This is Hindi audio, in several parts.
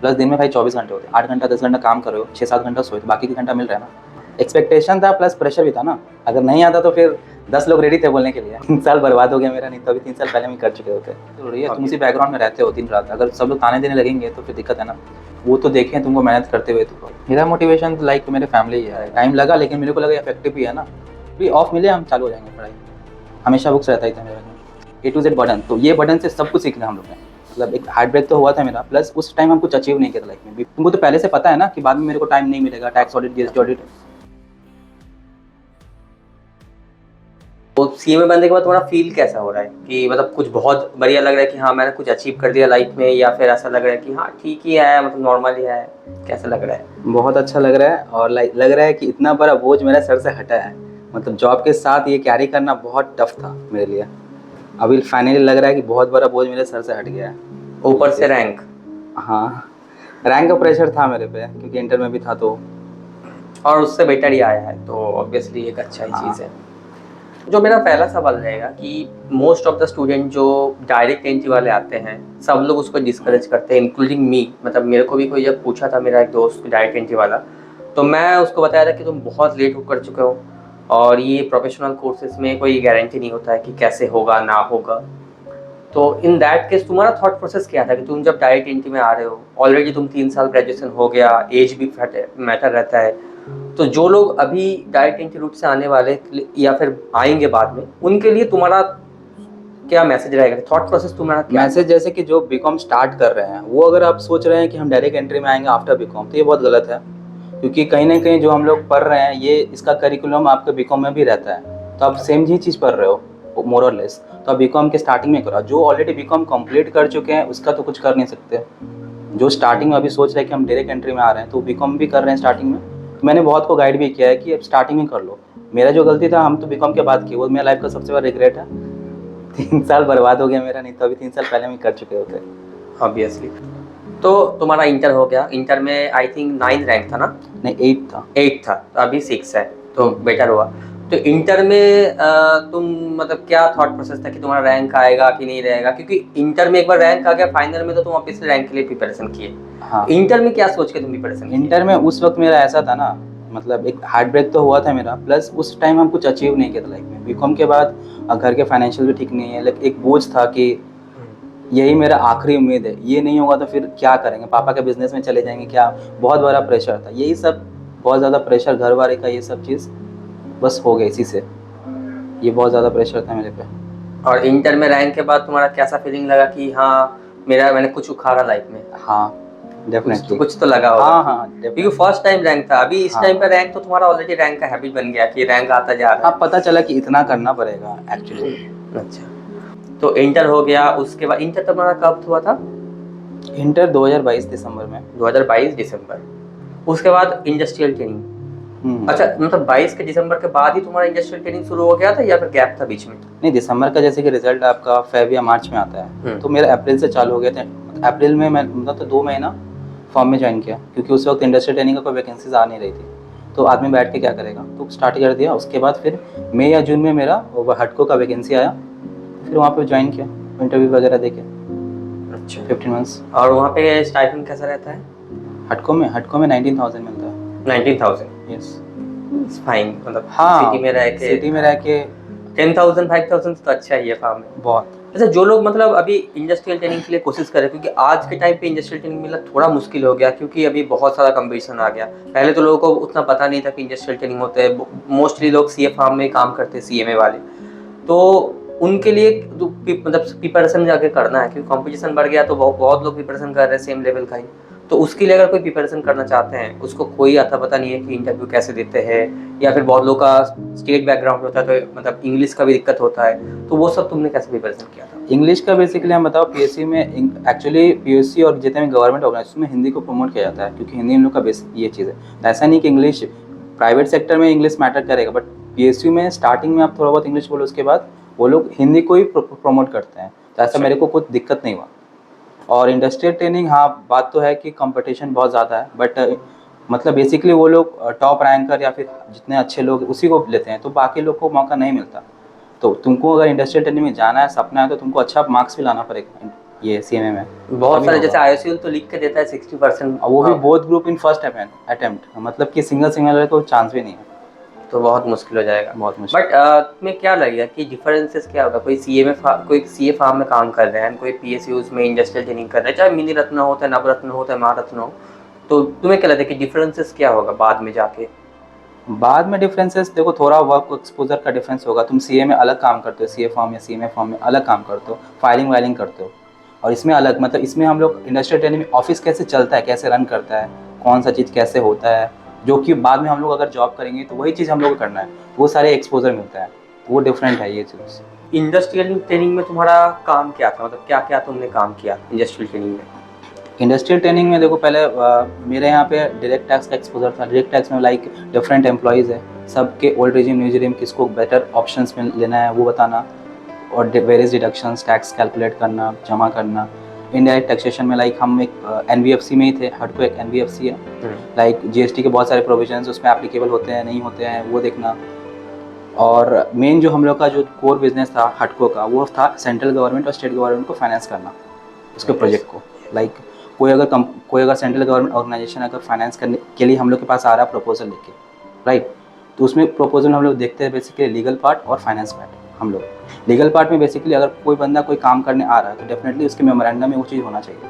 प्लस दिन में भाई 24 घंटे होते हैं, 8 घंटा 10 घंटा काम कर रहे हो, 6-7 घंटा सोए तो बाकी के घंटा मिल रहा है ना। एक्सपेक्टेशन था प्लस प्रेशर भी था ना, अगर नहीं आता तो फिर 10 लोग रेडी थे बोलने के लिए। 3 साल बर्बाद हो गया मेरा, नहीं तो अभी 3 साल पहले हम कर चुके होते। तो ये तुम इसी बैकग्राउंड में रहते हो दिन रात, अगर सब लोग ताने देने लगेंगे तो फिर दिक्कत है ना। वो तो देखें तुमको मेहनत करते हुए। तो मेरा मोटिवेशन लाइक मेरे फैमिली ही है। टाइम लगा लेकिन मेरे को लगा इफेक्टिव भी है ना, भी ऑफ मिले हम चालू हो जाएंगे पढ़ाई। हमेशा बुक्स रहता ही था मेरे A to Z बटन, तो ये बटन से सब कुछ सीखना हम लोग ने। मतलब एक हार्ट ब्रेक तो हुआ था मेरा, प्लस उस टाइम हम कुछ अचीव नहीं किया था लाइफ में। तुमको तो पहले से पता है ना कि बाद में मेरे को टाइम नहीं मिलेगा, टैक्स ऑडिट जीएसटी ऑडिट। तो सीए में बनने के बाद तुम्हारा फील कैसा हो रहा है कि मतलब कुछ बहुत बढ़िया लग रहा है कि हाँ मैंने कुछ अचीव कर दिया लाइफ में, या फिर ऐसा लग रहा है कि हाँ ठीक ही है, मतलब नॉर्मल ही है, कैसा लग रहा है? बहुत अच्छा लग रहा है, और लग रहा है कि इतना बड़ा बोझ मेरा सर से हटा है। मतलब जॉब के साथ ये कैरी करना बहुत टफ था मेरे लिए। अभी फाइनली लग रहा है कि बहुत बड़ा बोझ मेरे सर से हट गया है। ऊपर से रैंक। हाँ, रैंक का प्रेशर था मेरे पे क्योंकि इंटर में भी था, तो और उससे बेटर ही आया है, तो ऑब्वियसली एक अच्छा ही चीज़ है। जो मेरा पहला सवाल रहेगा कि मोस्ट ऑफ द स्टूडेंट जो डायरेक्ट एंट्री वाले आते हैं, सब लोग उसको डिस्करेज करते हैं, इंक्लूडिंग मी। मतलब मेरे को भी कोई जब पूछा था, मेरा एक दोस्त डायरेक्ट एंट्री वाला, तो मैं उसको बताया था कि तुम बहुत लेट कर चुके हो, और ये प्रोफेशनल कोर्सेज में कोई गारंटी नहीं होता है कि कैसे होगा ना होगा। तो इन दैट केस तुम्हारा थॉट प्रोसेस क्या था कि तुम जब डायरेक्ट एंट्री में आ रहे हो, ऑलरेडी तुम 3 साल ग्रेजुएशन हो गया, एज भी मैटर रहता है, तो जो लोग अभी डायरेक्ट एंट्री रूट से आने वाले या फिर आएंगे बाद में, उनके लिए तुम्हारा क्या मैसेज रहेगा, थॉट प्रोसेस तुम्हारा क्या? मैसेज जैसे कि जो बीकॉम स्टार्ट कर रहे हैं, वो अगर आप सोच रहे हैं कि हम डायरेक्ट एंट्री में आएंगे आफ्टर बीकॉम, तो ये बहुत गलत है। क्योंकि कहीं ना कहीं जो हम लोग पढ़ रहे हैं, ये इसका करिकुलम आपके बीकॉम में भी रहता है, तो आप सेम ही चीज़ पढ़ रहे हो मोर और लेस। तो आप बीकॉम के स्टार्टिंग में करो। जो ऑलरेडी बीकॉम कंप्लीट कर चुके हैं उसका तो कुछ कर नहीं सकते। जो स्टार्टिंग में अभी सोच रहे हैं कि हम डायरेक्ट एंट्री में आ रहे हैं, तो बीकॉम भी कर रहे हैं स्टार्टिंग में, तो मैंने बहुत को गाइड भी किया है कि अब स्टार्टिंग में कर लो। मेरा जो गलती था, हम तो बीकॉम के बाद किए, वो मेरा लाइफ का सबसे बड़ा रिग्रेट है। 3 साल बर्बाद हो गया मेरा, नहीं तो अभी 3 साल पहले हम कर चुके होते। ऑब्वियसली। तो तुम्हारा इंटर हो गया, इंटर में आई थिंक 9 रैंक था ना? नहीं, 8 था। 8 था, तो अभी 6 है, तो बेटर हुआ। तो इंटर में तुम मतलब क्या थॉट प्रोसेस था कि तुम्हारा रैंक आएगा कि नहीं रहेगा? क्योंकि इंटर में एक बार रैंक आ गया, फाइनल में तो तुम ऑब्वियसली रैंक के लिए प्रिपरेशन किए। हाँ, इंटर में क्या सोच के तुम प्रिपरेशन किए? इंटर में उस वक्त मेरा ऐसा था ना, मतलब एक हार्ट ब्रेक तो हुआ था मेरा, प्लस उस टाइम हम कुछ अचीव नहीं किया था लाइफ में। बीकॉम के बाद घर के फाइनेंशियल भी ठीक नहीं है, लेकिन एक बोझ था कि यही मेरा आखिरी उम्मीद है, ये नहीं होगा तो फिर क्या करेंगे, पापा के बिजनेस में चले जाएंगे क्या। बहुत बड़ा प्रेशर था, यही सब बहुत ज़्यादा प्रेशर, घर वाले का ये सब चीज़ बस हो गया इसी से। ये बहुत ज़्यादा प्रेशर था मेरे पे। और इंटर में रैंक के बाद तुम्हारा कैसा फीलिंग लगा कि हाँ मैंने कुछ उखाड़ा लाइफ में? हाँ, डेफिनेटली कुछ तो लगा होगा। हाँ, क्योंकि फर्स्ट टाइम रैंक था, अभी इस टाइम पे रैंक तो तुम्हारा ऑलरेडी रैंक का हैबिट बन गया कि रैंक आता जा रहा है। हाँ, पता चला कि इतना करना पड़ेगा एक्चुअली। अच्छा, तो इंटर हो गया, उसके बाद इंटर तुम्हारा कब हुआ था? इंटर 2022 दिसंबर में। 2022 दिसंबर। उसके बाद इंडस्ट्रियल ट्रेनिंग। अच्छा, मतलब 22 के दिसंबर के बाद ही तुम्हारा इंडस्ट्रियल ट्रेनिंग शुरू हो गया था या फिर गैप था बीच में? नहीं, दिसंबर का जैसे कि रिजल्ट आपका फेब या मार्च में आता है, तो मेरा अप्रैल से चालू हो गया था। अप्रैल में मैं मतलब तो 2 महीना फॉर्म में ज्वाइन किया, क्योंकि उस वक्त इंडस्ट्रियल ट्रेनिंग का कोई वैकेंसीज आ नहीं रही थी, तो आदमी बैठ के क्या करेगा, तो स्टार्ट कर दिया। उसके बाद फिर मई या जून में मेरा हटको का वैकेंसी आया, फिर वहाँ पे ज्वाइन किया, इंटरव्यू वगैरह देके। अच्छा, 15 मंथ्स। और वहाँ पे स्टाइपेंड कैसा रहता है? हटको में 19,000 मिलता है। 19,000? Yes, fine. मतलब हाँ, सिटी में रह के 10,000 5,000 तो अच्छा ही है फार्म में बहुत। अच्छा, जो लोग मतलब अभी इंडस्ट्रियल ट्रेनिंग के लिए कोशिश कर रहे हैं, क्योंकि आज के टाइम पे इंडस्ट्रियल ट्रेनिंग मिलना थोड़ा मुश्किल हो गया, क्योंकि अभी बहुत सारा कंपटीशन आ गया। पहले तो लोगों को उतना पता नहीं था कि इंडस्ट्रियल ट्रेनिंग होते हैं, मोस्टली लोग सीए फार्म में काम करते हैं, सीएमए वाले। तो उनके लिए मतलब प्रिपरेशन जाके करना है, क्योंकि कंपटीशन बढ़ गया, तो बहुत लोग प्रिपरेशन कर रहे हैं सेम लेवल का ही। तो उसके लिए अगर कोई प्रिपरेशन करना चाहते हैं, उसको कोई आता पता नहीं है कि इंटरव्यू कैसे देते हैं, या फिर बहुत लोग का स्टेट बैकग्राउंड होता है, तो मतलब इंग्लिश का भी दिक्कत होता है, तो वो सब तुमने कैसे प्रिपरेशन किया था? इंग्लिश का बेसिकली हम बताओ, पीएससी में एक्चुअली पीएससी और जितने भी गवर्नमेंट ऑर्गेनाइजेशन में हिंदी को प्रमोट किया जाता है, क्योंकि हिंदी हम लोग का बेसिक ये चीज़ है। तो ऐसा नहीं कि इंग्लिश प्राइवेट सेक्टर में इंग्लिश मैटर करेगा, बट पीएसयू में स्टार्टिंग में आप थोड़ा बहुत इंग्लिश बोलो, उसके बाद वो लोग हिंदी को ही प्रमोट करते हैं। तो ऐसा मेरे को कुछ दिक्कत नहीं हुआ। और इंडस्ट्रियल ट्रेनिंग, हाँ बात तो है कि कंपटीशन बहुत ज़्यादा है, बट मतलब बेसिकली वो लोग टॉप रैंकर या फिर जितने अच्छे लोग उसी को लेते हैं, तो बाकी लोग को मौका नहीं मिलता। तो तुमको अगर इंडस्ट्रियल ट्रेनिंग में जाना है, सपना है, तो तुमको अच्छा मार्क्स भी लाना पड़ेगा ये CMA में बहुत तभी सारे होगा। जैसे IOCL तो लिख के देता है 60%। और वो भी both group in first attempt, मतलब कि सिंगल वाले को चांस भी नहीं है। तो बहुत मुश्किल हो जाएगा। बहुत मुश्किल। बट तुम्हें क्या लगेगा कि डिफरेंसेस क्या होगा? कोई कोई सीए फार्म में काम कर रहे हैं, कोई PSUs में इंडस्ट्रियल ट्रेनिंग कर रहे हैं, चाहे मिनी रत्न हो, चाहे नवरत्न हो, चाहे महारत्न हो, तो तुम्हें क्या लगता है कि डिफरेंसेस क्या होगा बाद में जाके? बाद में डिफरेंसेस देखो, थोड़ा वर्क एक्सपोजर का डिफरेंस होगा। तुम CA में अलग काम करते हो, CA फॉर्म या CMA फॉर्म में अलग काम करते हो, फाइलिंग वाइलिंग करते हो। और इसमें अलग, मतलब इसमें हम लोग इंडस्ट्रियल ट्रेनिंग में ऑफिस कैसे चलता है, कैसे रन करता है, कौन सा चीज़ कैसे होता है, जो कि बाद में हम लोग अगर जॉब करेंगे तो वही चीज़ हम लोग को करना है, वो सारे एक्सपोजर मिलता है, तो वो डिफरेंट है ये चीज़। इंडस्ट्रियल ट्रेनिंग में तुम्हारा काम क्या था, मतलब क्या क्या तुमने काम किया इंडस्ट्रियल ट्रेनिंग में? इंडस्ट्रियल ट्रेनिंग में देखो, पहले मेरे यहाँ पे डायरेक्ट टैक्स का एक्सपोजर था। डायरेक्ट टैक्स में लाइक डिफरेंट एम्प्लॉयज़ है, सबके ओल्ड रेजिम न्यू रेजिम किसको बेटर ऑप्शंस में लेना है वो बताना, और वेरियस डिडक्शंस टैक्स कैलकुलेट करना, जमा करना। इनडायरेक्ट टैक्सेशन में लाइक हम एक NBFC में ही थे, हटको एक NBFC है, लाइक GST के बहुत सारे प्रोविजंस उसमें एप्लीकेबल होते हैं नहीं होते हैं वो देखना। और मेन जो हम लोग का जो कोर बिजनेस था हटको का, वो था सेंट्रल गवर्नमेंट और स्टेट गवर्नमेंट को फाइनेंस करना, उसके प्रोजेक्ट को। लाइक कोई अगर सेंट्रल गवर्नमेंट ऑर्गेनाइजेशन अगर फाइनेंस करने के लिए हम लोग के पास आ रहा है प्रपोजल लेके, राइट, तो उसमें प्रपोजल हम लोग देखते हैं बेसिकली लीगल पार्ट और फाइनेंस पार्ट। हम लोग लीगल पार्ट में बेसिकली अगर कोई बंदा कोई काम करने आ रहा है तो डेफिनेटली उसके मेमोरेंडम में वो चीज़ होना चाहिए,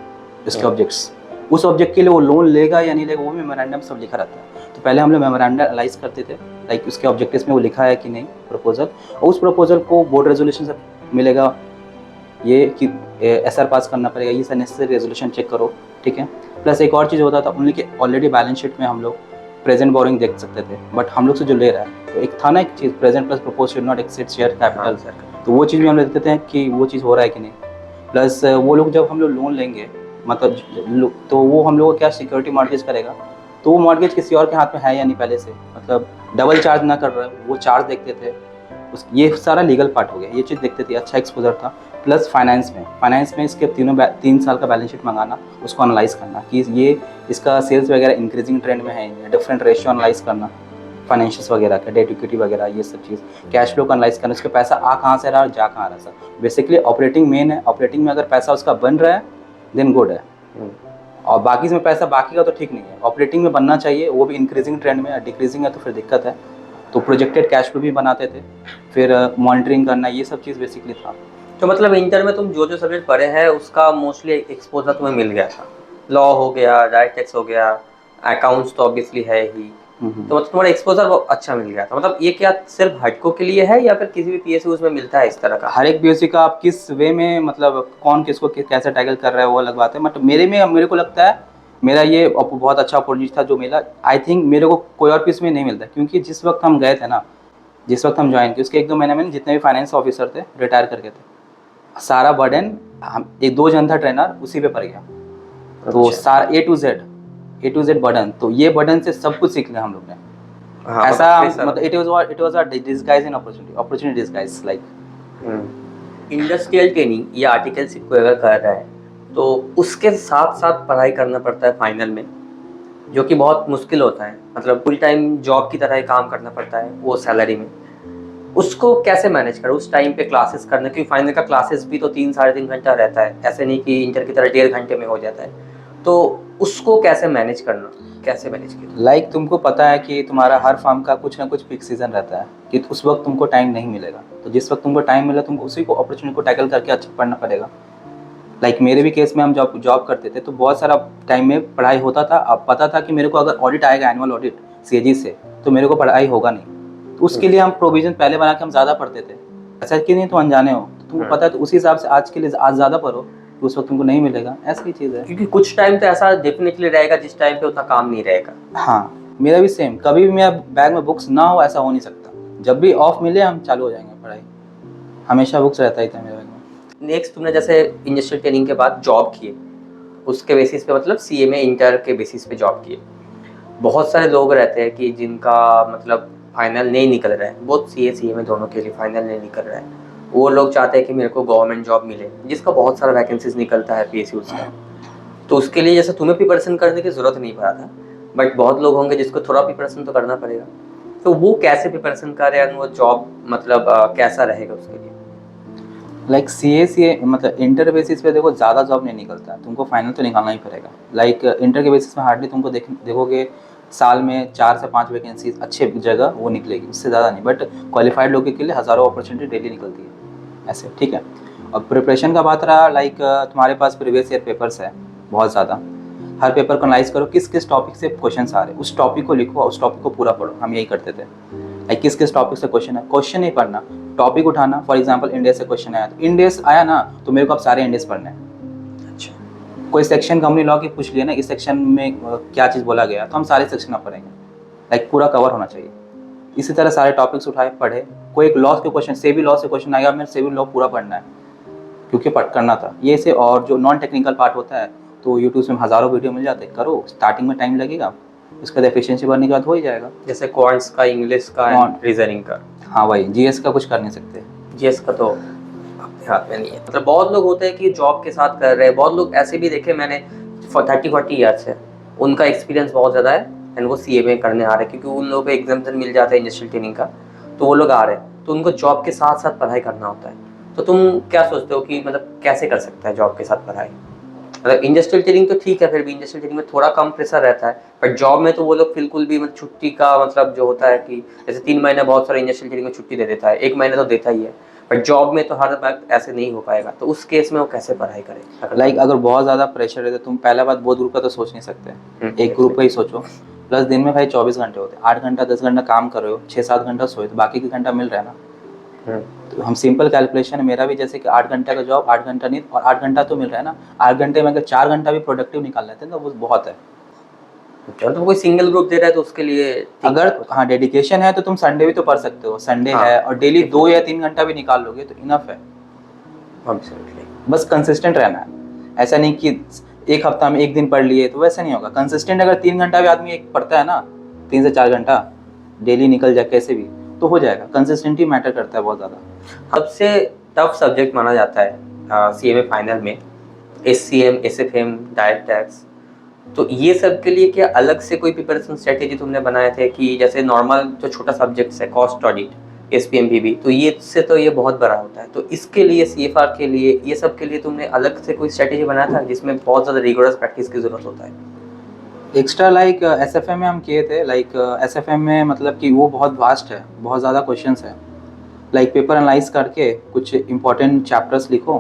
उसके ऑब्जेक्ट्स, उस ऑब्जेक्ट के लिए वो लोन लेगा या नहीं लेगा वो भी मेमोरेंडम सब लिखा रहता है। तो पहले हम लोग मेमोरेंडम एनालाइज करते थे, लाइक उसके ऑब्जेक्टिव्स में वो लिखा है कि नहीं प्रपोजल, और उस प्रपोजल को बोर्ड रेजोल्यूशन से मिलेगा ये कि SR पास करना पड़ेगा, ये सब नेसेसरी रेजोल्यूशन चेक करो, ठीक है। प्लस एक और चीज़ होता था उनके ऑलरेडी बैलेंस शीट में हम लोग प्रेजेंट बोरिंग देख सकते थे, बट हम लोग से जो ले रहा है तो एक था ना एक चीज़ present plus propose should not exceed share capital, तो वो चीज़ भी हम लोग देखते थे कि वो चीज़ हो रहा है कि नहीं। प्लस वो लोग जब हम लोग लोन लेंगे मतलब तो वो हम लोग को क्या सिक्योरिटी मॉर्गेज करेगा, तो वो मॉर्गेज किसी और के हाथ में है या नहीं पहले से, मतलब डबल चार्ज ना कर रहा है वो चार्ज देखते थे। ये सारा लीगल पार्ट हो गया, ये चीज़ देखते थे, अच्छा एक्सपोजर था। प्लस फाइनेंस में इसके 3 साल का बैलेंस शीट मंगाना, उसको एनालाइज करना कि ये इसका सेल्स वगैरह इंक्रीजिंग ट्रेंड में है, डिफरेंट रेशियो एनालाइज करना, फाइनेंशियल्स वगैरह का, डेट इक्विटी वगैरह, ये सब चीज़, कैश फ्लो का एनालाइज करना, उसके पैसा आ कहाँ से रहा और जा कहाँ रहा। सर बेसिकली ऑपरेटिंग मेन है, ऑपरेटिंग में अगर पैसा उसका बन रहा है देन गुड है, और बाकी में पैसा बाकी का तो ठीक नहीं है, ऑपरेटिंग में बनना चाहिए, वो भी इंक्रीजिंग ट्रेंड में, डिक्रीजिंग है तो फिर दिक्कत है। तो प्रोजेक्टेड कैश फ्लो भी बनाते थे, फिर मॉनिटरिंग करना, ये सब चीज़ बेसिकली था। तो मतलब इंटर में तुम जो जो सब्जेक्ट पढ़े हैं उसका मोस्टली एक्सपोजर तुम्हें मिल गया था। लॉ हो गया, डायरेक्ट टैक्स हो गया, अकाउंट्स तो ऑब्वियसली है ही, तो मतलब तुम्हारा एक्सपोजर बहुत अच्छा मिल गया था। मतलब ये क्या सिर्फ हटको के लिए है या फिर किसी भी PSU में मिलता है इस तरह का? हर एक PSU का आप किस वे में, मतलब कौन किसको कैसे टैकल कर रहा है वो अलग बात है, बट मेरे को लगता है मेरा ये बहुत अच्छा अपॉर्चुनिटी था जो मिला। आई थिंक मेरे को कोई और PSU में नहीं मिलता, क्योंकि जिस वक्त हम गए थे ना, जिस वक्त हम ज्वाइन किए उसके 1-2 महीने में जितने भी फाइनेंस ऑफिसर थे रिटायर करके थे, सारा बर्डन हम 1-2 जन था ट्रेनर उसी पे पड़ गया। तो सारा A to Z बर्डन, तो ये बर्डन से सब कुछ सीख लिया हम लोग ने। हाँ, ऐसा मतलब it was a disguise in opportunity disguise like। Industrial training या आर्टिकलशिप को अगर कर रहा है तो उसके साथ साथ पढ़ाई करना पड़ता है फाइनल में, जो कि बहुत मुश्किल होता है। मतलब फुल टाइम जॉब की तरह ही काम करना पड़ता है वो सैलरी में। उसको कैसे मैनेज करो उस टाइम पे क्लासेस करना, क्योंकि फाइनल का क्लासेस भी तो 3-3.5 घंटा रहता है, ऐसे नहीं कि इंटर की तरह 1.5 घंटे में हो जाता है। तो उसको कैसे मैनेज करना, कैसे मैनेज किया? लाइक तुमको पता है कि तुम्हारा हर फार्म का कुछ ना कुछ फिक्स सीजन रहता है कि उस वक्त तुमको टाइम नहीं मिलेगा, तो जिस वक्त तुमको टाइम मिला तुमको उसी को अपॉर्चुनिटी को टैकल करके अच्छा पढ़ना पड़ेगा। लाइक मेरे भी केस में हम जॉब करते थे तो बहुत सारा टाइम में पढ़ाई होता था। अब पता था कि मेरे को अगर ऑडिट आएगा एनुअल ऑडिट CAG से तो मेरे को पढ़ाई होगा नहीं, तो उसके लिए हम प्रोविजन पहले बना के हम ज़्यादा पढ़ते थे। ऐसा कि नहीं तो अनजाने हो, तो तुमको पता है तो उसी हिसाब से आज के लिए आज ज़्यादा पढ़ो कि उस वक्त तुमको नहीं मिलेगा, ऐसी चीज़ है। क्योंकि कुछ टाइम तो ऐसा डेफिनेटली रहेगा जिस टाइम पे उतना काम नहीं रहेगा। हाँ मेरा भी सेम, कभी भी मेरा बैग में बुक्स ना हो ऐसा हो नहीं सकता। जब भी ऑफ मिले हम चालू हो जाएंगे पढ़ाई, हमेशा बुक्स रहता ही था मेरे बैग में। नेक्स्ट तुमने जैसे इंडस्ट्रियल ट्रेनिंग के बाद जॉब किए, उसके बेसिस पे मतलब CA में इंटर के बेसिस पे जॉब किए। बहुत सारे लोग रहते हैं कि जिनका मतलब फाइनल नहीं निकल रहा है, बहुत CA में दोनों के लिए फाइनल नहीं निकल रहा है। वो लोग चाहते हैं कि मेरे को गवर्नमेंट जॉब मिले, जिसका बहुत सारा वैकेंसीज निकलता है PSUs का। तो उसके लिए जैसे तुम्हें प्रिपरेशन करने की ज़रूरत नहीं पड़ा था, बट बहुत लोग होंगे जिसको थोड़ा प्रिपरेशन तो करना पड़ेगा। तो वो कैसे प्रिपरेशन करें और वो जॉब मतलब कैसा रहेगा उसके लिए? लाइक सी ए मतलब इंटर बेसिस पे देखो ज़्यादा जॉब नहीं निकलता है, तुमको फाइनल तो निकालना ही पड़ेगा। लाइक इंटर के बेसिस में हार्डली तुमको देखोगे साल में 4 से 5 वैकेंसी अच्छे जगह वो निकलेगी, उससे ज़्यादा नहीं। बट क्वालिफाइड लोगों के लिए हज़ारों अपॉर्चुनिटी डेली निकलती है ऐसे, ठीक है। और प्रिपरेशन का बात रहा, लाइक तुम्हारे पास प्रीवियस ईयर पेपर्स है बहुत ज़्यादा। हर पेपर को एनालाइज करो, किस किस टॉपिक से क्वेश्चन आ रहे हैं, उस टॉपिक को लिखो और उस टॉपिक को पूरा पढ़ो। हम यही करते थे, लाइक किस किस टॉपिक से क्वेश्चन है, क्वेश्चन नहीं पढ़ना, टॉपिक उठाना। फॉर एग्जांपल इंडिया से क्वेश्चन आया तो इंडेस आया ना, तो मेरे को अब सारे इंडेस पढ़ने हैं। अच्छा, कोई सेक्शन कंपनी लॉ की पूछ लिया ना, इस सेक्शन में क्या चीज़ बोला गया, तो हम सारे सेक्शन में पढ़ेंगे, लाइक पूरा कवर होना चाहिए। इसी तरह सारे टॉपिक्स उठाए पढ़े। कोई एक लॉ के क्वेश्चन, सेबी लॉ से क्वेश्चन आएगा, मेरे सेबी लॉ पूरा पढ़ना है क्योंकि पढ़ करना था ये से। और जो नॉन टेक्निकल पार्ट होता है तो यूट्यूब में हज़ारों वीडियो मिल जाते हैं, करो। स्टार्टिंग में टाइम लगेगा, उसके बाद एफिशिएंसी बढ़ने के बाद हो ही जाएगा। जैसे क्वांट्स का, इंग्लिश का, रीजनिंग का। हाँ भाई, जीएस का कुछ कर नहीं सकते। जीएस का तो अपने हाथ में नहीं है। मतलब बहुत लोग होते हैं कि जॉब के साथ कर रहे हैं, बहुत लोग ऐसे भी देखे मैंने 30-40 ईयर्स है, उनका एक्सपीरियंस बहुत ज़्यादा है एंड वो सीए में करने आ रहे हैं क्योंकि उन लोगों को एग्जाम्पन मिल जाता है इंडस्ट्रियल ट्रेनिंग का, तो वो लोग आ रहे हैं, तो उनको जॉब के साथ साथ पढ़ाई करना होता है। तो तुम क्या सोचते हो कि मतलब कैसे कर सकता है जॉब के साथ पढ़ाई? मतलब इंडस्ट्रियल ट्रेनिंग तो ठीक है, फिर भी इंडस्ट्रियल ट्रेनिंग में थोड़ा कम प्रेशर रहता है, बट जॉब में तो वो लोग बिल्कुल भी मतलब छुट्टी का मतलब जो होता है कि जैसे 3 महीने बहुत सारे इंडस्ट्रियल ट्रेनिंग में छुट्टी दे देता है, 1 महीने तो देता ही है, बट जॉब में तो हर वक्त ऐसे नहीं हो पाएगा। तो उस केस में वो कैसे पढ़ाई करे? लाइक अगर बहुत ज़्यादा प्रेशर है तो तुम पहला बात बहुत ग्रुप का तो सोच नहीं सकते, एक ग्रुप का ही सोचो। प्लस दिन में भाई 24 घंटे होते हैं, 8 घंटा 10 घंटा काम कर रहे हो, 6-7 घंटा सोए, तो बाकी के घंटा मिल रहा है ना। तो हम सिंपल कैलकुलेशन है मेरा भी, जैसे कि 8 घंटे का जॉब, 8 घंटा नहीं और 8 घंटा तो मिल रहा है ना। 8 घंटे में अगर 4 घंटा भी प्रोडक्टिव निकाल लेते हैं तो वो बहुत है। तो कोई सिंगल ग्रुप दे रहा है तो उसके लिए अगर हाँ डेडिकेशन है तो तुम संडे भी तो पढ़ सकते हो, संडे हाँ, है और डेली 2 या 3 घंटा भी निकाल लोगे तो इनफ है। बस कंसिस्टेंट रहना है, ऐसा नहीं कि एक हफ्ता में 1 दिन पढ़ लिए, तो वैसा नहीं होगा। कंसिस्टेंट अगर 3 घंटा भी आदमी एक पढ़ता है ना, 3 से 4 घंटा डेली निकल जाए कैसे भी, तो हो जाएगा। कंसिस्टेंटी मैटर करता है बहुत ज़्यादा। सबसे टफ सब्जेक्ट माना जाता है सीएमए फाइनल में एससीएम, एसएफएम, डायरेक्ट टैक्स। तो ये सब के लिए क्या अलग से कोई प्रिपरेशन स्ट्रेटेजी तुमने बनाए थे कि जैसे नॉर्मल जो छोटा सब्जेक्ट्स है कॉस्ट ऑडिट, एसपीएमपीबी, तो ये से तो ये बहुत बड़ा होता है, तो इसके लिए सीएफआर के लिए ये सब के लिए तुमने अलग से कोई स्ट्रेटेजी बनाया था जिसमें बहुत ज़्यादा रिगोरस प्रैक्टिस की ज़रूरत होता है? एक्स्ट्रा लाइक एसएफएम में हम किए थे। लाइक एसएफएम में मतलब कि वो बहुत वास्ट है, बहुत ज़्यादा क्वेश्चंस है। लाइक पेपर एनालाइज करके कुछ इंपॉर्टेंट चैप्टर्स लिखो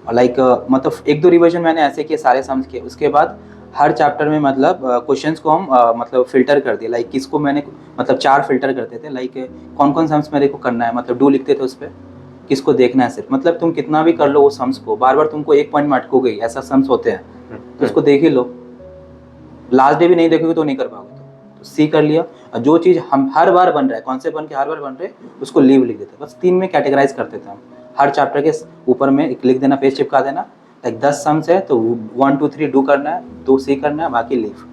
और लाइक मतलब 1-2 रिवीजन मैंने ऐसे किए, सारे समझ के। उसके बाद हर चैप्टर में मतलब क्वेश्चंस को हम मतलब फिल्टर कर दिए। लाइक किसको मैंने मतलब 4 फिल्टर करते थे, लाइक कौन कौन सम्स मेरे को करना है, मतलब डू लिखते थे उस पर, किसको देखना है सिर्फ। मतलब तुम कितना भी कर लो वो सम्स को, बार बार तुमको एक पॉइंट में अटकोगे, ऐसा सम्स होते हैं, तो उसको देख ही लो। लास्ट डे भी नहीं देखोगे तो नहीं कर पाओगे। तो सी कर लिया। और जो चीज़ हम हर बार बन रहा है, कॉन्सेप्ट बन के हर बार बन रहे उसको लीव लिख देते। बस 3 में कैटेगराइज करते थे हम। हर चैप्टर के ऊपर में एक लिख देना, पेज चिपका देना। लाइक 10 सम्स है तो 1 2 3 डू करना है, 2 सी करना है, बाकी लीव।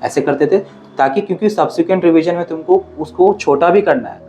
ऐसे करते थे ताकि, क्योंकि सब्सिक्वेंट रिवीजन में तुमको उसको छोटा भी करना है।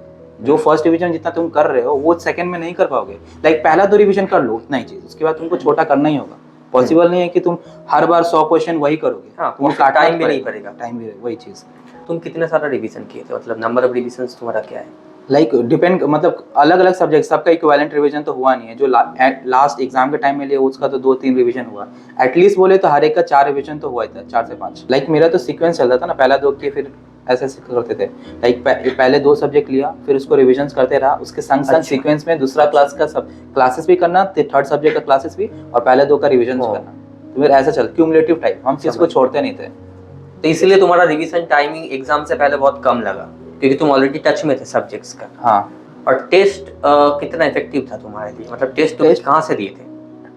जो फर्स्ट रिवीजन जितना तुम कर रहे हो वो सेकंड में नहीं कर पाओगे। लाइक पहला 2 रिवीजन कर लो उतना ही चीज़, उसके बाद तुमको छोटा करना ही होगा। पॉसिबल नहीं है कि तुम हर बार 100 क्वेश्चन वही करोगे। हाँ, तुमको टाइम भी नहीं पड़ेगा। टाइम भी वही चीज़। तुम कितने सारा रिवीजन किए थे, मतलब नंबर ऑफ रिवीजन तुम्हारा क्या है? लाइक डिपेंड, मतलब अलग अलग सब्जेक्ट सबका इक्विवेलेंट रिवीजन तो हुआ नहीं है। जो लास्ट एग्जाम के टाइम में लिया उसका तो 2-3 रिवीजन हुआ एटलीस्ट, बोले तो हर एक का 4 रिवीजन तो हुआ ही था, 4 से 5। लाइक मेरा तो सीक्वेंस चलता था ना, पहला 2 किए फिर ऐसे करते थे। लाइक पहले 2 सब्जेक्ट लिया, फिर उसको रिविजन्स करते रहा, उसके संग संग सीक्वेंस में दूसरा क्लास का सब क्लासेस भी करना, थर्ड सब्जेक्ट का क्लासेस भी, और पहले 2 का रिविजन करना। तो फिर ऐसा चल क्यूमुलेटिव टाइप, हम चीज़ को छोड़ते नहीं थे। तो इसलिए तुम्हारा रिवीजन टाइमिंग एग्जाम से पहले बहुत कम लगा क्योंकि तुम ऑलरेडी टच में थे सब्जेक्ट्स का। हाँ। और टेस्ट कितना इफेक्टिव था तुम्हारे लिए, मतलब टेस्ट तुम कहाँ से दिए थे?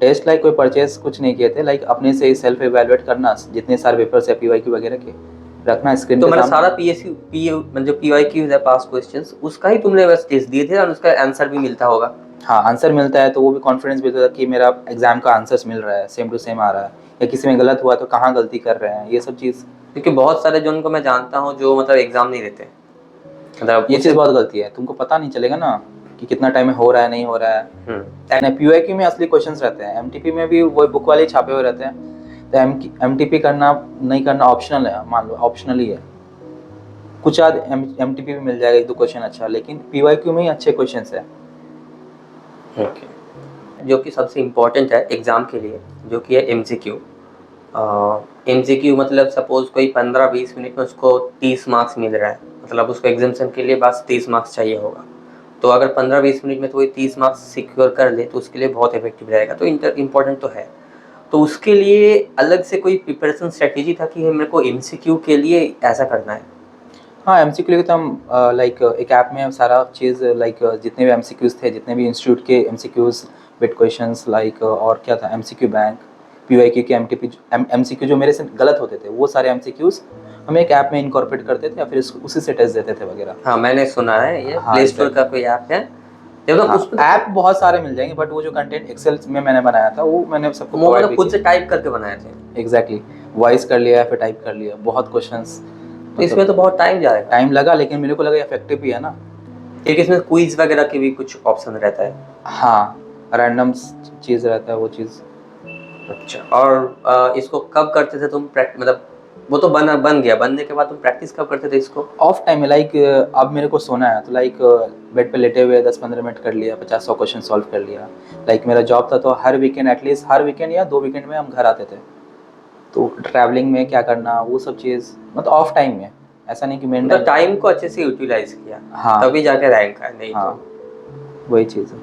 टेस्ट लाइक कोई परचेस कुछ नहीं किए थे। लाइक अपने से ही सेल्फ इवैल्यूएट करना, जितने सारे पेपर्स है पीवाईक्यू वगैरह के रखना स्क्रीन तो पे। मैंने सारा मतलब जो पीवाईक्यूज है पास्ट क्वेश्चंस उसका ही तुमने बस टेस्ट दिए थे और उसका आंसर भी मिलता होगा? हाँ, आंसर मिलता है तो वो भी कॉन्फिडेंस मिलता है कि मेरा एग्जाम का आंसर्स मिल रहा है, सेम टू सेम आ रहा है, या किसी में गलत हुआ तो कहाँ गलती कर रहे हैं, ये सब चीज़। क्योंकि बहुत सारे जो उनको मैं जानता हूँ जो मतलब एग्जाम नहीं देते, मतलब ये चीज़ बहुत गलती है। तुमको पता नहीं चलेगा ना कि कितना टाइम में हो रहा है नहीं हो रहा है। पीवाईक्यू में असली क्वेश्चंस रहते हैं, एमटीपी में भी वो बुक वाले छापे हुए रहते हैं। तो एमटीपी करना नहीं करना ऑप्शनल है, मान लो ऑप्शनल ही है। कुछ आज एमटीपी में मिल जाएगा 1-2 क्वेश्चन अच्छा, लेकिन पीवाईक्यू में ही अच्छे क्वेश्चंस है। ओके। जो कि सबसे इम्पोर्टेंट है एग्ज़ाम के लिए, जो कि है MCQ। MCQ मतलब सपोज़ कोई 15-20 मिनट में उसको 30 मार्क्स मिल रहा है, मतलब उसको एग्जामिनेशन के लिए बस 30 मार्क्स चाहिए होगा। तो अगर 15-20 मिनट में तो वही 30 मार्क्स सिक्योर कर ले तो उसके लिए बहुत इफेक्टिव रहेगा। तो इम्पोर्टेंट तो है। तो उसके लिए अलग से कोई प्रिपरेशन स्ट्रेटेजी था कि मेरे को MCQ के लिए ऐसा करना है? हाँ, एमसीक्यू के तो हम लाइक एक ऐप में सारा चीज़ लाइक जितने भी एमसीक्यूज़ थे, जितने भी इंस्टीट्यूट के एमसीक्यूज़, बिट क्वेश्चंस लाइक और क्या था एमसीक्यू बैंक, पीवाईक्यू के एमटीपी एमसीक्यू जो मेरे से गलत होते थे, वो सारे एमसीक्यूज़ हम एक ऐप में इनकॉर्पोरेट करते थे या फिर उसी से टेस्ट देते थे वगैरह। हाँ, मैंने सुना है ये हाँ, प्ले स्टोर का कोई ऐप है। मतलब हाँ, उसमें ऐप बहुत सारे मिल जाएंगे, बट वो जो कंटेंट एक्सेल में मैंने बनाया था वो मैंने सबको वो प्रोवाइड मतलब भी खुद से किया। टाइप करके बनाए थे। एग्जैक्टली, वॉइस कर लिया फिर टाइप कर लिया, बहुत क्वेश्चंस। तो इसमें तो बहुत टाइम जाएगा, टाइम लगा, लेकिन मेरे को लगा इफेक्टिव भी है ना। क्योंकि इसमें क्विज वगैरह के भी कुछ ऑप्शन रहता है। हाँ, रैंडम चीज़ रहता है वो चीज़। अच्छा, और इसको कब करते थे तुम मतलब वो तो बन गया, बनने के बाद तुम प्रैक्टिस कब करते थे इसको? ऑफ टाइम में लाइक अब मेरे को सोना है तो लाइक बेड पे लेटे हुए 10-15 मिनट कर लिया, 50-100 क्वेश्चन सॉल्व कर लिया। लाइक मेरा जॉब था तो हर वीकेंड, एटलीस्ट हर वीकेंड या 2 वीकेंड में हम घर आते थे, तो ट्रैवलिंग में क्या करना वो सब चीज़, मतलब ऑफ टाइम में, ऐसा नहीं कि मेन मतलब टाइम को अच्छे से यूटिलाइज किया। हाँ, तभी जाके रैंक आया, नहीं हाँ, तो वही चीज़ है।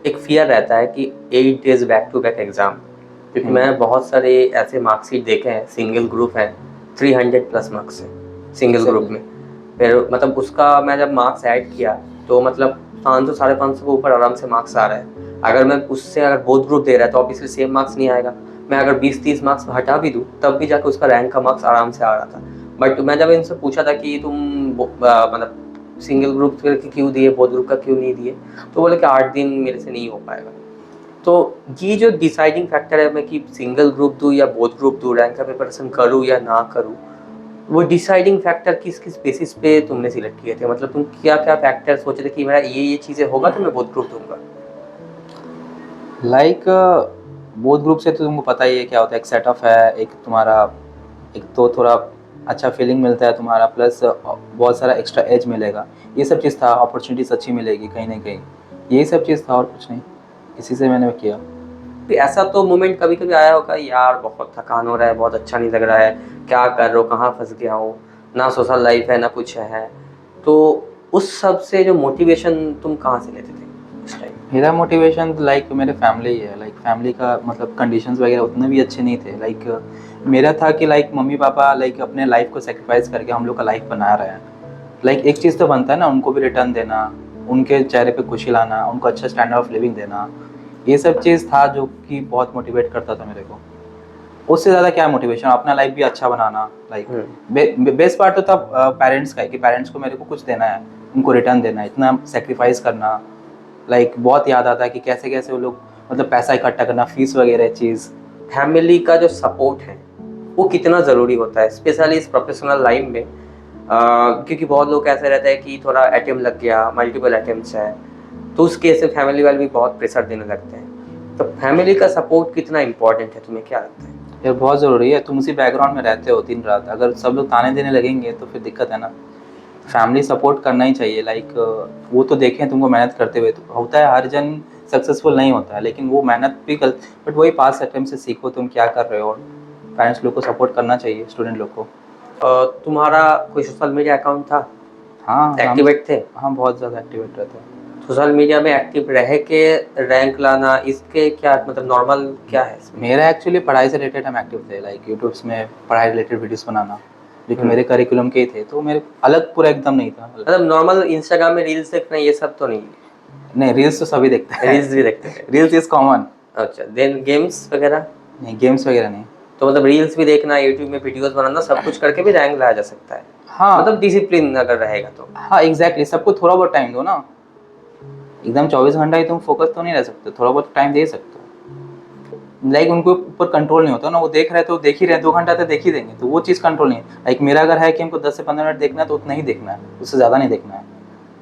एक फियर रहता है कि 8 days back to back exam, क्योंकि मैं बहुत सारे ऐसे मार्कशीट देखे हैं, सिंगल ग्रुप है 300 प्लस मार्क्स है सिंगल ग्रुप में। फिर मतलब उसका मैं जब मार्क्स ऐड किया तो मतलब 500-550 के ऊपर आराम से मार्क्स आ रहा है। अगर मैं उससे अगर बोथ ग्रुप दे रहा है तो ऑब्वियसली सेम मार्क्स नहीं आएगा। मैं अगर 20-30 मार्क्स हटा भी दूँ तब भी जाकर उसका रैंक का मार्क्स आराम से आ रहा था। बट मैं जब इनसे पूछा था कि तुम मतलब सिंगल ग्रुप के क्यों दिए, बोथ ग्रुप का क्यों नहीं दिए, तो बोले कि 8 दिन मेरे से नहीं हो पाएगा। तो ये जो डिसाइडिंग फैक्टर है मैं कि सिंगल ग्रुप दूँ या बोथ ग्रुप दूँ, रैंक का प्रिपरेशन करूँ या ना करूँ, वो डिसाइडिंग फैक्टर किस किस बेसिस पे तुमने सिलेक्ट किए थे? मतलब तुम क्या क्या फैक्टर सोचे थे कि मेरा ये चीज़ें होगा तो मैं बोथ ग्रुप दूंगा? लाइक बोथ ग्रुप से तो तुमको पता ही है क्या होता है, एक सेटअप है, एक तुम्हारा एक तो थोड़ा अच्छा फीलिंग मिलता है तुम्हारा, प्लस बहुत सारा एक्स्ट्रा एज मिलेगा, ये सब चीज़ था, अपॉर्चुनिटीज अच्छी मिलेगी कहीं ना कहीं, यही सब चीज़ था और कुछ नहीं, इसी से मैंने किया। फिर ऐसा तो मोमेंट कभी कभी आया होगा, यार बहुत थकान हो रहा है, बहुत अच्छा नहीं लग रहा है, क्या कर रहे हो, कहाँ फंस गया हो, ना सोशल लाइफ है ना कुछ है, तो उस सब से जो मोटिवेशन तुम कहाँ से लेते थे उस टाइम? मेरा मोटिवेशन लाइक मेरे फैमिली ही है, लाइक फैमिली का मतलब कंडीशंस वगैरह उतने भी अच्छे नहीं थे। लाइक मेरा था कि लाइक मम्मी पापा लाइक अपने लाइफ को सेक्रीफाइस करके हम लोग का लाइफ बना रहे हैं। लाइक एक चीज़ तो बनता है ना, उनको भी रिटर्न देना, उनके चेहरे पे खुशी लाना, उनको अच्छा स्टैंडर्ड ऑफ लिविंग देना, ये सब चीज़ था जो कि बहुत मोटिवेट करता था मेरे को। उससे ज़्यादा क्या मोटिवेशन, अपना लाइफ भी अच्छा बनाना। लाइक बेस्ट पार्ट तो था पेरेंट्स का है कि पेरेंट्स को मेरे को कुछ देना है, उनको रिटर्न देना है, इतना सेक्रीफाइस करना। लाइक बहुत याद आता है कि कैसे कैसे वो लोग मतलब पैसा इकट्ठा करना, फीस वगैरह चीज़। फैमिली का जो सपोर्ट है वो कितना ज़रूरी होता है स्पेशली इस प्रोफेशनल लाइन में? क्योंकि बहुत लोग ऐसे रहते हैं कि थोड़ा अटेम्प्ट लग गया, मल्टीपल अटेम्प्ट्स है, तो उस केस में फैमिली वाले भी बहुत प्रेशर देने लगते हैं। तो फैमिली का सपोर्ट कितना इम्पोर्टेंट है, तुम्हें क्या लगता है? यार बहुत ज़रूरी है, तुम उसी बैकग्राउंड में रहते हो दिन रात, अगर सब लोग ताने देने लगेंगे तो फिर दिक्कत है ना। फैमिली सपोर्ट करना ही चाहिए। लाइक वो तो देखें तुमको मेहनत करते हुए, तो होता है हर जन सक्सेसफुल नहीं होता है, लेकिन वो मेहनत भी कर, बट वही पास अटेम्प्ट से सीखो तुम क्या कर रहे हो, और पेरेंट्स लोग को सपोर्ट करना चाहिए स्टूडेंट लोग को। तुम्हारा कोई सोशल मीडिया अकाउंट था? हाँ, एक्टिवेट थे? हाँ, बहुत ज़्यादा एक्टिवेट रहते हैं। सोशल मीडिया में एक्टिव रह के रैंक लाना, इसके क्या मतलब नॉर्मल क्या है इसमें? मेरा एक्चुअली पढ़ाई से रिलेटेड हम एक्टिव थे, लाइक यूट्यूब्स में पढ़ाई रिलेटेड वीडियोस बनाना, लेकिन मेरे करिकुलम के ही थे, तो मेरे अलग पूरा एकदम नहीं था। मतलब नॉर्मल इंस्टाग्राम में रील्स देखना ये सब तो नहीं? नहीं, रील्स तो सभी देखते हैं। रील्स भी देखते हैं? Reels is common. अच्छा, देन गेम्स वगैरह? नहीं, गेम्स वगैरह नहीं। तो मतलब रील्स भी देखना, यूट्यूब में वीडियोस बनाना, सब कुछ करके भी रैंक लाया जा सकता है? हाँ, मतलब डिसिप्लिन अगर रहेगा तो। हाँ, एग्जैक्टली, सबको थोड़ा बहुत टाइम दो ना, एकदम 24 घंटा ही तुम फोकस तो नहीं रह सकते, थोड़ा बहुत टाइम दे सकते हो। लाइक उनको ऊपर कंट्रोल नहीं होता ना, वो देख रहे तो देख ही रहे, 2 घंटा तो देख ही देंगे, तो वो चीज़ कंट्रोल नहीं है। लाइक मेरा अगर है कि हमको 10 से 15 मिनट देखना है तो उतना ही देखना है, उससे ज़्यादा नहीं देखना है।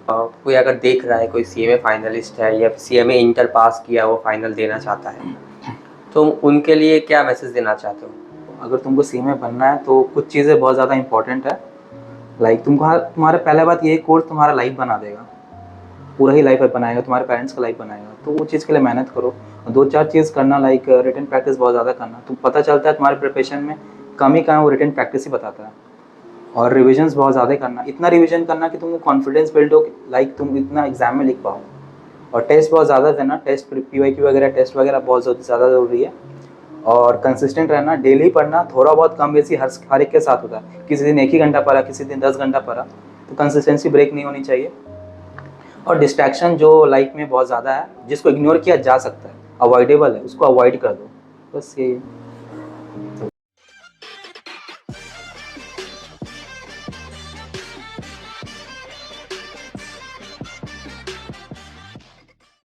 कोई अगर देख रहा है, कोई सीएमए फाइनलिस्ट है या सीएमए इंटर पास किया, वो फाइनल देना चाहता है, तो उनके लिए क्या मैसेज देना चाहते हो? अगर तुमको सीएमए बनना है तो कुछ चीज़ें बहुत ज़्यादा इंपॉर्टेंट है। लाइक तुम्हारा पहला बात, यही कोर्स तुम्हारा लाइफ बना देगा। पूरा ही लाइफ बनाएगा, तुम्हारे पेरेंट्स का लाइफ बनाएगा। तो वो चीज़ के लिए मेहनत करो। 2-4 चीज़ करना, लाइक रिटन प्रैक्टिस बहुत ज़्यादा करना, तो पता चलता है तुम्हारे प्रिपरेशन में कमी कहाँ है, वो रिटन प्रैक्टिस ही बताता है। और रिविजन्स बहुत ज़्यादा करना, इतना रिविजन करना कि तुमको कॉन्फिडेंस बिल्ड हो, लाइक तुम इतना एग्जाम में लिख पाओ। और टेस्ट बहुत ज़्यादा देना, टेस्ट PYQ वगैरह, टेस्ट वगैरह बहुत ज़्यादा ज़रूरी है। और कंसिस्टेंट रहना, डेली पढ़ना, थोड़ा बहुत कम बेसी हर एक के साथ होता है। किसी दिन 1 ही घंटा पढ़ा, किसी दिन 10 घंटा पढ़ा, तो कंसिस्टेंसी ब्रेक नहीं होनी चाहिए। और डिस्ट्रैक्शन जो लाइफ में बहुत ज़्यादा है, जिसको इग्नोर किया जा सकता है, अवॉइडेबल है, उसको अवॉइड कर दो, बस यही है।